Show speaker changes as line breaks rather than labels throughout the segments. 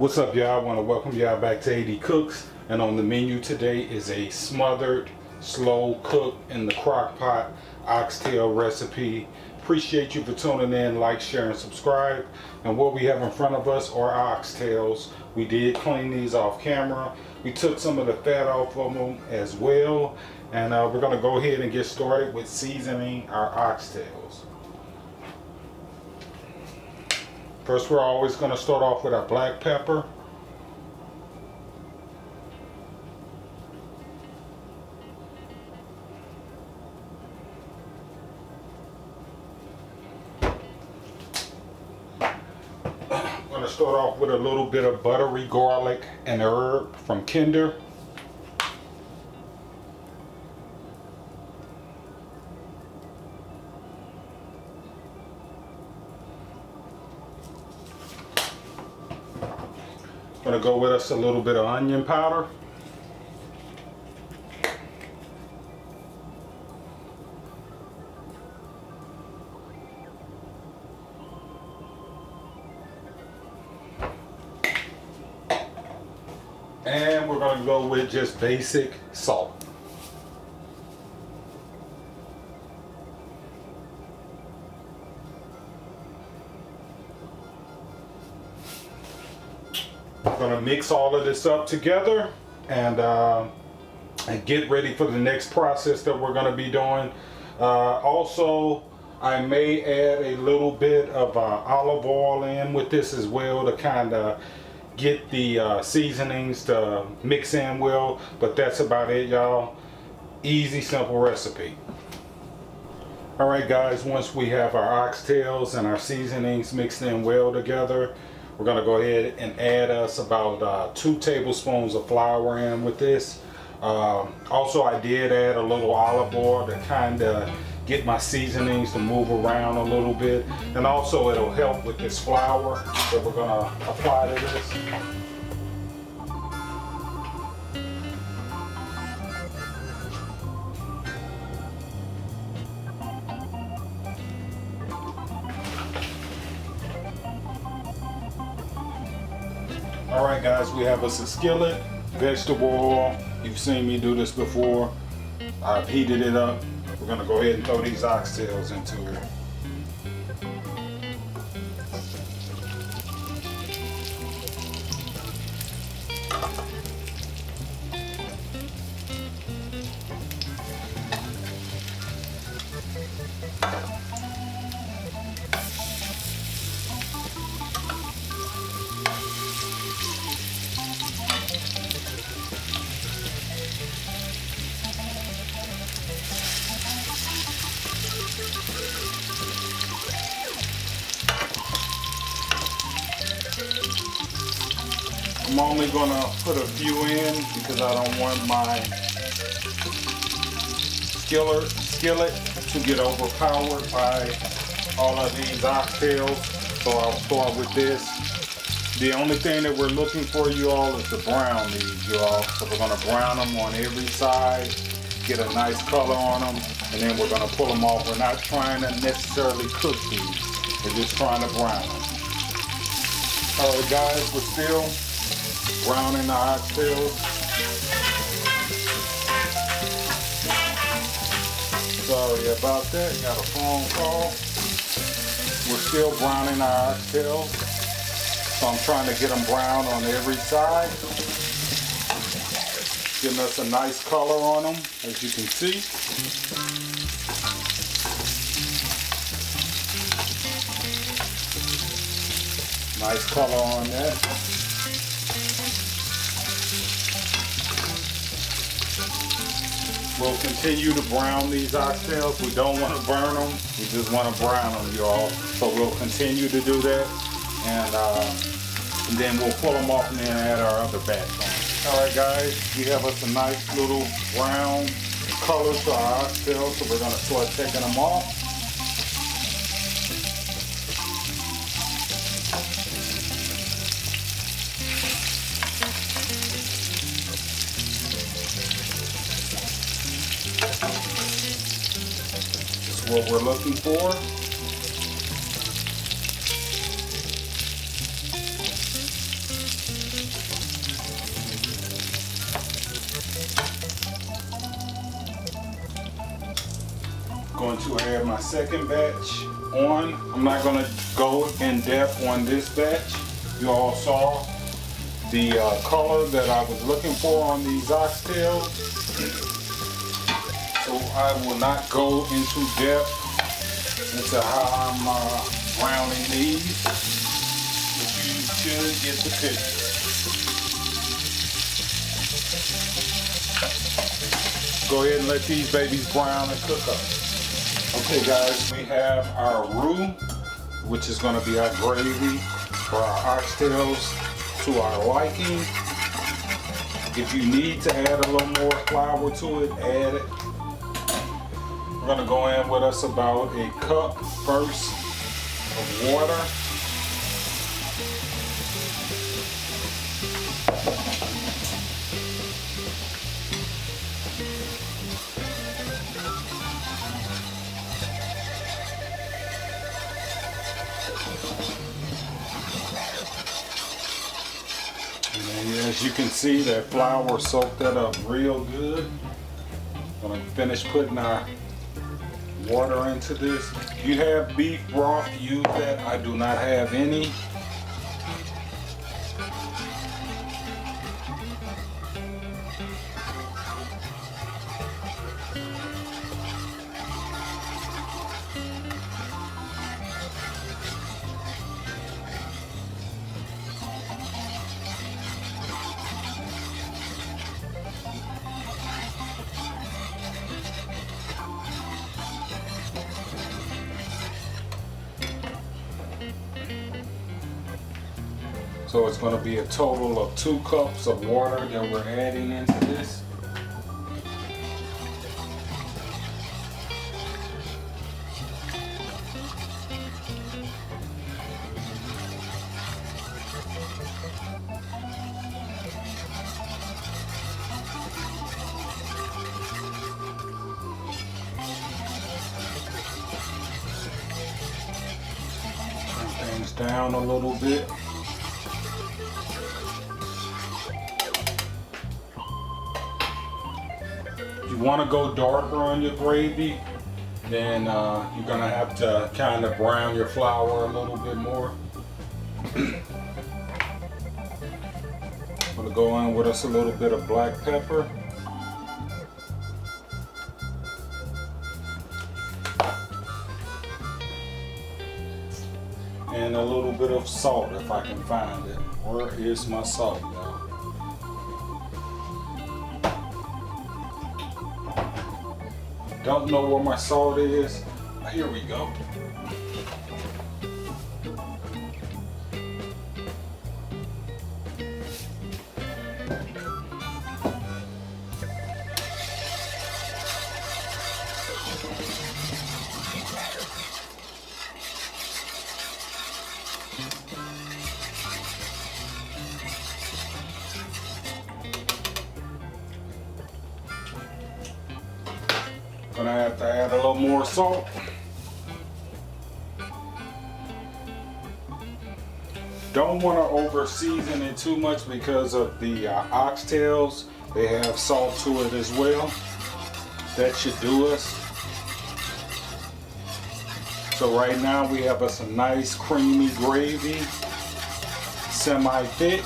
What's up, y'all? I want to welcome y'all back to AD Cooks, and on the menu today is a smothered slow cook in the Crockpot oxtail recipe. Appreciate you for tuning in. Like, share, and subscribe. And what we have in front of us are oxtails. We did clean these off camera. We took some of the fat off of them as well, and we're going to go ahead and get started with seasoning our oxtails. First, we're always going to start off with our black pepper. I'm going to start off with a little bit of buttery garlic and herb from Kinder. Going to go with us a little bit of onion powder. And we're going to go with just basic salt. I'm going to mix all of this up together and get ready for the next process that we're going to be doing. Also, I may add a little bit of olive oil in with this as well to kind of get the seasonings to mix in well, but that's about it, y'all. Easy, simple recipe. Alright guys, once we have our oxtails and our seasonings mixed in well together, we're going to go ahead and add us about 2 tablespoons of flour in with this. Also, I did add a little olive oil to kind of get my seasonings to move around a little bit. And also it'll help with this flour that we're going to apply to this. Alright guys, we have us a skillet, vegetable oil. You've seen me do this before. I've heated it up. We're going to go ahead and throw these oxtails into it. I'm only going to put a few in because I don't want my skillet to get overpowered by all of these oxtails. So I'll start with this. The only thing that we're looking for, you all, is to brown these, you all. So we're going to brown them on every side, get a nice color on them, and then we're going to pull them off. We're not trying to necessarily cook these. We're just trying to brown them. Alright guys, we're still browning the oxtails. Sorry about that, got a phone call. We're still browning our oxtails. So I'm trying to get them brown on every side. Giving us a nice color on them, as you can see. Nice color on that. We'll continue to brown these oxtails. We don't want to burn them. We just want to brown them, y'all. So we'll continue to do that. And then we'll pull them off and then add our other batch on. Alright guys, we have us a nice little brown color to our oxtails. So we're going to start taking them off. What we're looking for. to add my second batch on. I'm not going to go in depth on this batch. You all saw the color that I was looking for on these oxtails. So I will not go into depth into how I'm browning these, but you should get the picture. Go ahead and let these babies brown and cook up. Okay guys, we have our roux, which is going to be our gravy for our oxtails to our liking. If you need to add a little more flour to it, add it. We're going to go in with us about a cup first of water. And as you can see, that flour soaked that up real good. I'm going to finish putting our water into this. If you have beef broth, use that. I do not have any. So it's going to be a total of 2 cups of water that we're adding into this. Turn things down a little bit. You want to go darker on your gravy, then you're going to have to kind of brown your flour a little bit more. I'm going to go in with us a little bit of black pepper. And a little bit of salt if I can find it. Where is my salt, y'all? Don't know where my salt is. Here we go. Gonna have to add a little more salt. Don't want to over season it too much because of the oxtails. They have salt to it as well. That should do us. So right now we have us a nice creamy gravy, semi-thick.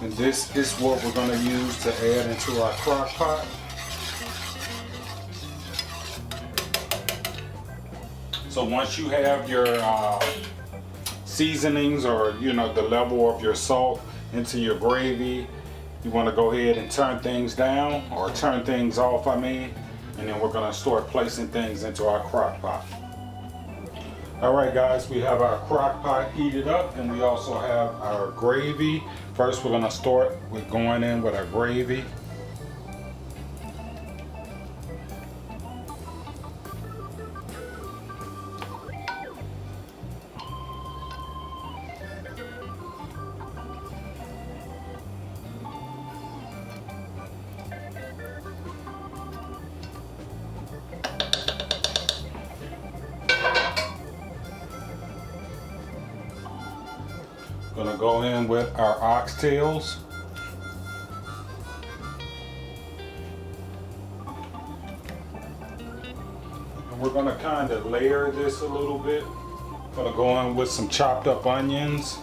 And this is what we're going to use to add into our crock pot. So once you have your seasonings, or the level of your salt into your gravy, you want to go ahead and turn things down, or turn things off, I mean, and then we're going to start placing things into our crock pot. Alright guys, we have our crock pot heated up, and we also have our gravy. First we're going to start with going in with our gravy. Gonna go in with our oxtails. we're gonna kind of layer this a little bit. Gonna go in with some chopped up onions.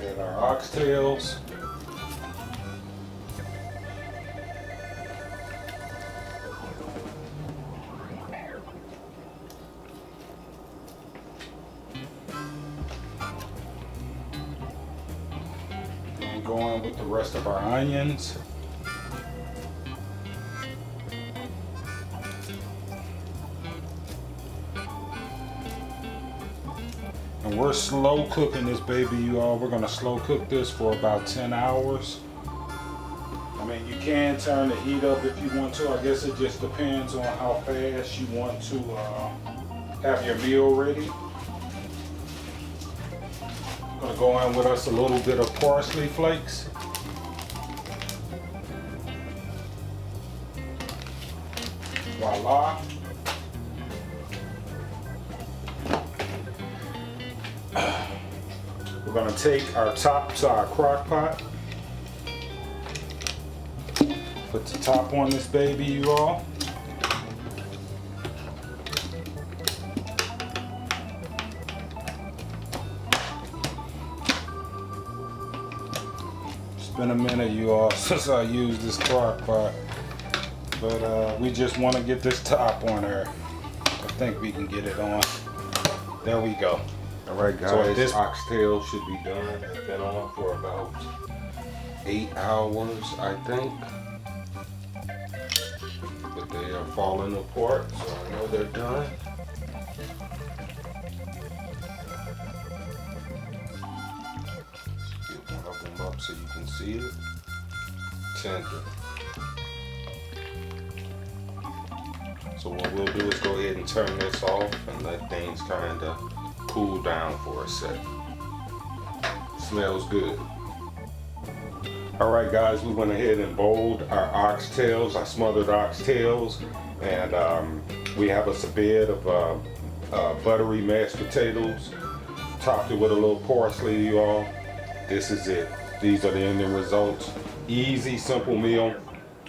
Add our oxtails. Going with the rest of our onions. And we're slow cooking this baby, you all. We're gonna slow cook this for about 10 hours. I mean, you can turn the heat up if you want to. I guess it just depends on how fast you want to have your meal ready. Gonna go in with us a little bit of parsley flakes. Voila. We're gonna take our top to our crock pot. Put the top on this baby, you all. Been a minute, you all, since I used this crock pot, but we just want to get this top on there. I think we can get it on. There we go.
All right, guys,
so this
oxtail should be done. It's been on for about 8 hours, I think, but they are falling apart, so I know they're done. Up so you can see it. Tender. So what we'll do is go ahead and turn this off and let things kind of cool down for a sec. Smells good. All right, guys, we went ahead and boiled our oxtails, our smothered oxtails, and we have us a bed of buttery mashed potatoes. Topped it with a little parsley, you all. This is it. These are the ending results. Easy, simple meal.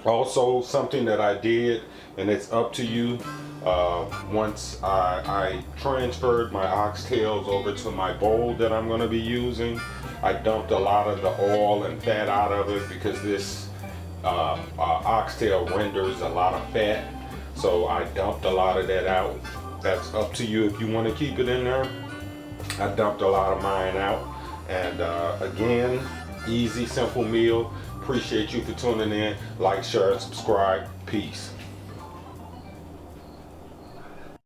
Also, something that I did, and it's up to you. Once I transferred my oxtails over to my bowl that I'm going to be using, I dumped a lot of the oil and fat out of it because this oxtail renders a lot of fat. So I dumped a lot of that out. That's up to you if you want to keep it in there. I dumped a lot of mine out. And again, easy, simple meal. Appreciate you for tuning in. Like, share, and subscribe. Peace.